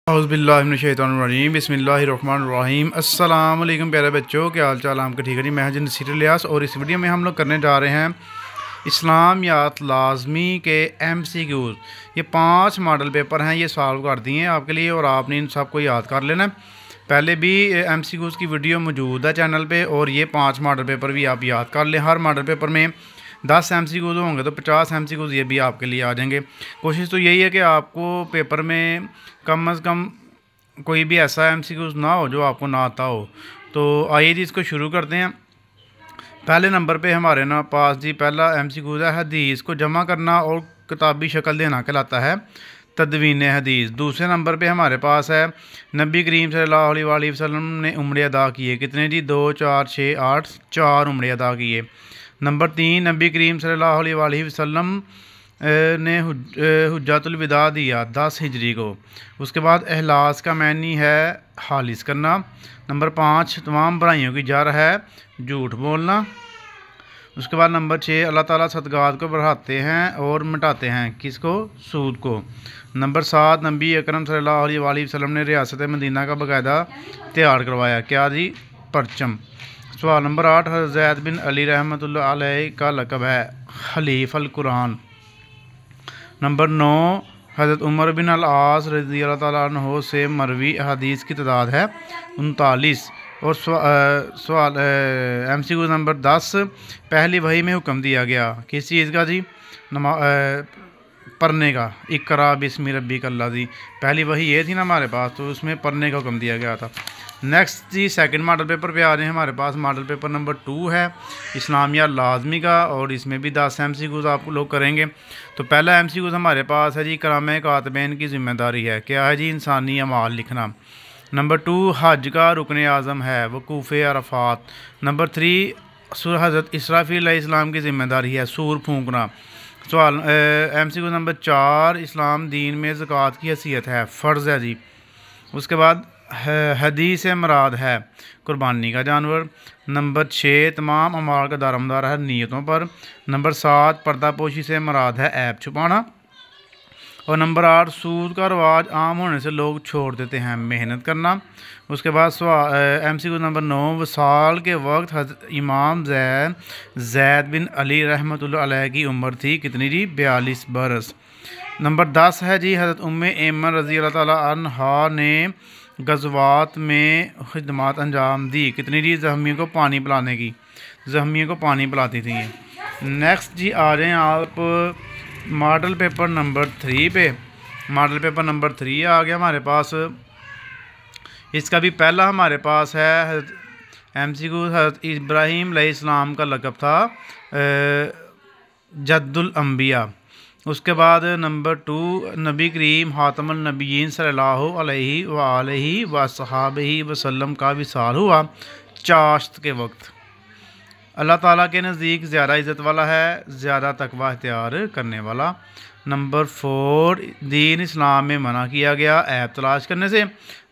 औज़ुबिल्लाहिमिनश्शैतानिर्रजीम बिस्मिल्लाहिर्रहमानिर्रहीम। अस्सलाम वालेकुम प्यारे बच्चों, क्या हाल चाल आपका? ठीक है जी। मैं हजी नसीर इलियास और इस वीडियो में हम लोग करने जा रहे हैं इस्लामियात लाज़मी के MCQs। ये 5 मॉडल पेपर हैं, ये सॉल्व कर दिए हैं आपके लिए और आपने इन सबको याद कर लेना है। पहले भी MCQs की वीडियो मौजूद है चैनल पे और ये 5 मॉडल पेपर भी आप याद कर लें। हर मॉडल पेपर में 10 MCQs होंगे तो 50 MCQs ये भी आपके लिए आ जाएंगे। कोशिश तो यही है कि आपको पेपर में कम अज़ कम कोई भी ऐसा MCQs ना हो जो आपको ना आता हो। तो आइए जी इसको शुरू करते हैं। पहले नंबर पे हमारे ना पास जी पहला MCQs है हदीस को जमा करना और किताबी शक्ल देना कहलाता है तदवीन हदीस। दूसरे नंबर पे हमारे पास है नबी करीम सल्लल्लाहु अलैहि वसल्लम ने उम्रे अदा किए। कितने जी? 2, 4, 6, 8, 4 उम्रे अदा किए। नंबर 3 नबी करीम सल्लल्लाहु अलैहि वसल्लम ने हुज्जतुल विदा दिया 10 हिजरी को। उसके बाद एहलास का मानी है हालिस करना। नंबर 5 तमाम बुराइयों की जड़ है झूठ बोलना। उसके बाद नंबर 6 अल्लाह ताला सदक़ात को बढ़ाते हैं और मिटाते हैं, किसको? सूद को। नंबर 7 नबी अकरम सल्लल्लाहु अलैहि वसल्लम ने रियासत मदीना का बाकायदा तैयार करवाया, क्या जी? परचम। सवाल नंबर 8 हज़रत ज़ैद बिन अली रहमतुल्लाह अलैहि का लक़ब है खलीफ अल कुरान। नंबर 9 हज़रत उमर बिन अल-आस रज़ियल्लाहु ताला अन्हु से मरवी हदीस की तादाद है 39। और सवाल MCQ नंबर 10 पहली वही में हुक्म दिया गया किस चीज़ का जी? पढ़ने का। इक़रा बिस्मि रब्बिकल लज़ी, पहली वही ये थी ना हमारे पास, तो उसमें पढ़ने का हुक्म दिया गया था। नेक्स्ट जी सेकंड मॉडल पेपर पे आ रहे हैं हमारे पास। मॉडल पेपर नंबर 2 है इस्लामियात लाज़मी का और इसमें भी 10 MCQs आप लोग करेंगे। तो पहला MCQs हमारे पास है जी कराम कातबैन की ज़िम्मेदारी है, क्या है जी? इंसानी अमाल लिखना। नंबर 2 हज का रुकन आज़म है वकूफ़ अरफ़ात। नंबर 3 हज़रत इसराफ़ील अलैहिस्सलाम की ज़िम्मेदारी है सूर फूंकना। सवाल MCQ नंबर 4 इस्लाम दीन में ज़कात की हैसियत है, फ़र्ज़ है जी। उसके बाद हदीस से मुराद है कुर्बानी का जानवर। नंबर 6 तमाम अमाल का दारोमदार है नीयतों पर। नंबर 7 पर्दापोशी से मुराद है ऐब छुपाना। और नंबर 8 सूद का रवाज आम होने से लोग छोड़ देते हैं, मेहनत करना। उसके बाद MCQ नंबर 9 वसाल के वक्त हज़रत इमाम ज़ैद बिन अली रहमतुल्लाह अलैहि की उम्र थी, कितनी जी? 42 बरस। नंबर 10 है जी हज़रत उम्मे ऐमन रज़ियल्लाहु ताला अन्हा ने गज़वात में खिदमत अंजाम दी, कितनी जी? ज़ख्मियों को पानी पिलाने की, ज़ख्मियों को पानी पिलाती थी। नेक्स्ट जी आ जाएँ आप मॉडल पेपर नंबर 3 पे। मॉडल पेपर नंबर 3 आ गया हमारे पास। इसका भी पहला हमारे पास है MCQ हज़रत इब्राहीम अलैहिस्सलाम का लक़ब था जद्दुल अंबिया। उसके बाद नंबर 2 नबी करीम ख़ातमुन नबिय्यीन सल्लल्लाहु अलैहि वसल्लम वसल्लम का विसाल हुआ चाश्त के वक्त। अल्लाह ताला के नज़दीक ज़्यादा इज़्ज़त वाला है, ज़्यादा तकवा इख्तियार करने वाला। नंबर 4 दीन इस्लाम में मना किया गया ऐब तलाश करने से।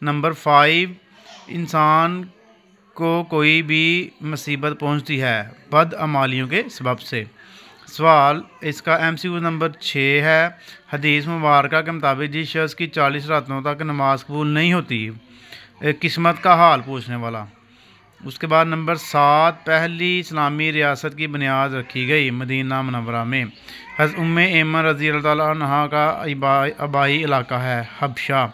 नंबर 5 इंसान को कोई भी मुसीबत पहुंचती है बदअमालियों के सबब से। सवाल इसका MCQ नंबर 6 है हदीस मुबारका के मुताबिक जिस शख्स की 40 रातों तक नमाज कबूल नहीं होती, किस्मत का हाल पूछने वाला। उसके बाद नंबर 7 पहली इस्लामी रियासत की बुनियाद रखी गई मदीना मुनव्वरा में। हज़रत उम्मे ऐमन रज़ियल्लाहु ताला अन्हा का आबाई इलाका है हबशा।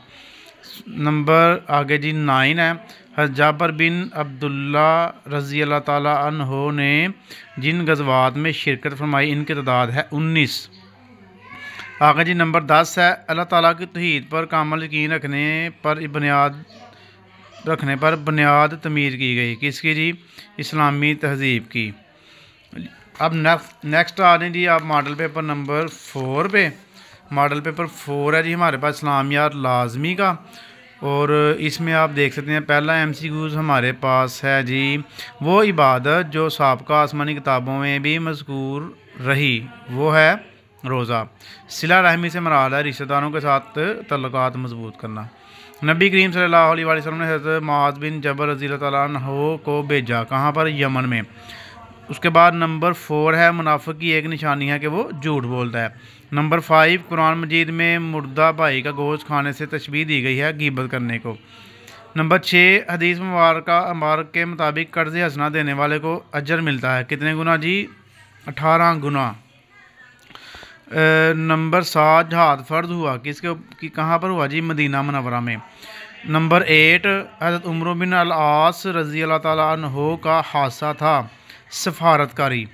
नंबर आगे जी 9 है हज़रत जाबर बिन अब्दुल्ला रज़ियल्लाहु ताला अन्हो ने जिन गज़वात में शिरकत फरमाई इनकी तादाद है 19। आगे जी नंबर 10 है अल्लाह ताला की तौहीद पर कामिल यकीन रखने पर बुनियाद तमीर की गई, किसकी जी? इस्लामी तहज़ीब की। अब नेक्स्ट आ जाए जी आप मॉडल पेपर नंबर 4 पे। मॉडल पेपर 4 है जी हमारे पास इस्लामियात लाज़मी का और इसमें आप देख सकते हैं पहला MCQs हमारे पास है जी वो इबादत जो साबका आसमानी किताबों में भी मज़कूर रही, वो है रोज़ा। सिला रहमी से मुराद है रिश्तेदारों के साथ तल्लुकात मजबूत करना। नबी करीम सल्लल्लाहु अलैहि वसल्लम ने हज़रत मुआज़ बिन जबल रज़ियल्लाहु ताला अन्हु को भेजा, कहाँ पर? यमन में। اس کے بعد نمبر 4 ہے منافق کی ایک نشانی ہے کہ وہ جھوٹ بولتا ہے۔ نمبر 5 قرآن مجید میں مردہ بھائی کا گوشت کھانے سے تشبیہ دی گئی ہے غیبت کرنے کو۔ نمبر 6 حدیث مبارک کے مطابق قرض حسنہ دینے والے کو اجر ملتا ہے، کتنے گنا جی؟ 18 گنا۔ نمبر 7 جہاد فرض ہوا کہاں پر ہوا جی؟ مدینہ منورہ میں۔ نمبر 8 حضرت عمر بن العاص رضی اللہ تعالیٰ عنہ کا حادثہ تھا، سفارت کاری۔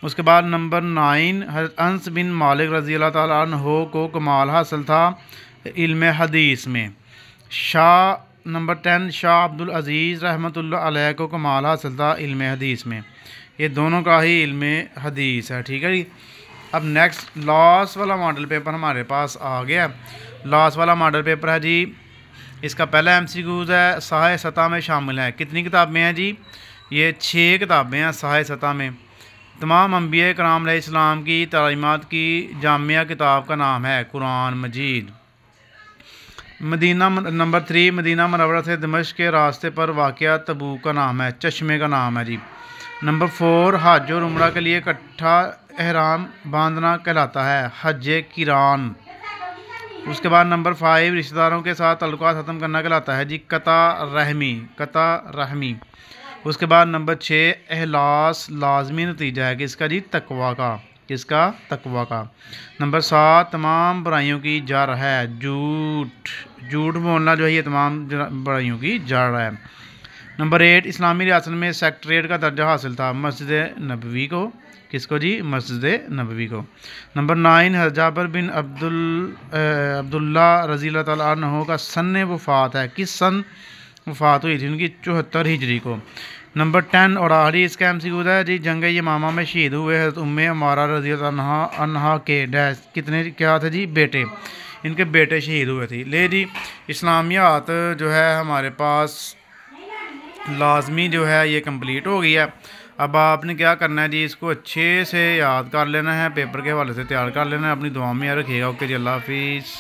اس کے بعد نمبر 9 حضرت انس بن مالک رضی اللہ تعالیٰ عنہ کو کمال حاصل تھا علم حدیث میں۔ نمبر 10 شاہ عبدالعزیز رحمۃ اللہ علیہ کو کمال حاصل تھا علم حدیث میں۔ یہ دونوں کا ہی علم حدیث ہے، ٹھیک ہے جی۔ اب نیکسٹ لاس والا ماڈل پیپر ہمارے پاس آ گیا۔ لاس والا ماڈل پیپر ہے جی، اس کا پہلا MCQs ہے، ساحہ سطح میں شامل ہے۔ کتنی کتابیں ہیں جی؟ یہ 6 کتابیں ہیں ساحہ سطح میں۔ تمام انبیاء کرام علیہ السلام کی تعلیمات کی جامعہ کتاب کا نام ہے قرآن مجید۔ نمبر 3 مدینہ منورہ سے دمشق کے راستے پر واقع تبوک کا نام ہے، چشمے کا نام ہے جی۔ نمبر 4 حج اور عمرہ کے لیے اکٹھا احرام باندھنا کہلاتا ہے حج قران۔ اس کے بعد نمبر 5 رشتہ داروں کے ساتھ تعلقات ختم کرنا کہلاتا ہے جی قطع رحمی۔ اس کے بعد نمبر 6 اخلاص لازمی نتیجہ ہے کس کا جی؟ تقوی کا۔ کس کا؟ تقوی کا۔ نمبر 7 تمام برائیوں کی جڑ ہے جھوٹ بولنا جو ہے یہ تمام برائیوں کی جڑ ہے۔ نمبر 8 اسلامی ریاست میں سیکٹریٹ کا درجہ حاصل تھا مسجد نبوی کو، کس کو جی؟ مسجد نبوی کو۔ نمبر 9 حضرت جابر بن عبداللہ رضی اللہ تعالیٰ عنہ کا سن وفات ہے، کس سن وفات ہوئی تھی؟ ان کی 74 ہجری کو۔ نمبر 10 اور آخری اس کا MCQ ہے جی جنگ یمامہ میں شہید ہوئے حضرت عمارہ رضی اللہ عنہ کے کتنے کیا تھے جی؟ بیٹے، ان کے بیٹے شہید ہوئے تھے۔ لے جی اسلامیات جو ہے ہمارے پاس لازمی جو ہے یہ کمپلیٹ ہو گئی ہے۔ اب آپ نے کیا کرنا ہے جی؟ اس کو اچھے سے یاد کر لینا ہے، پیپر کے حوالے سے تیار کر لینا ہے، اپنی دعا میں رکھیے گا۔ اوکے جی، اللہ حافظ۔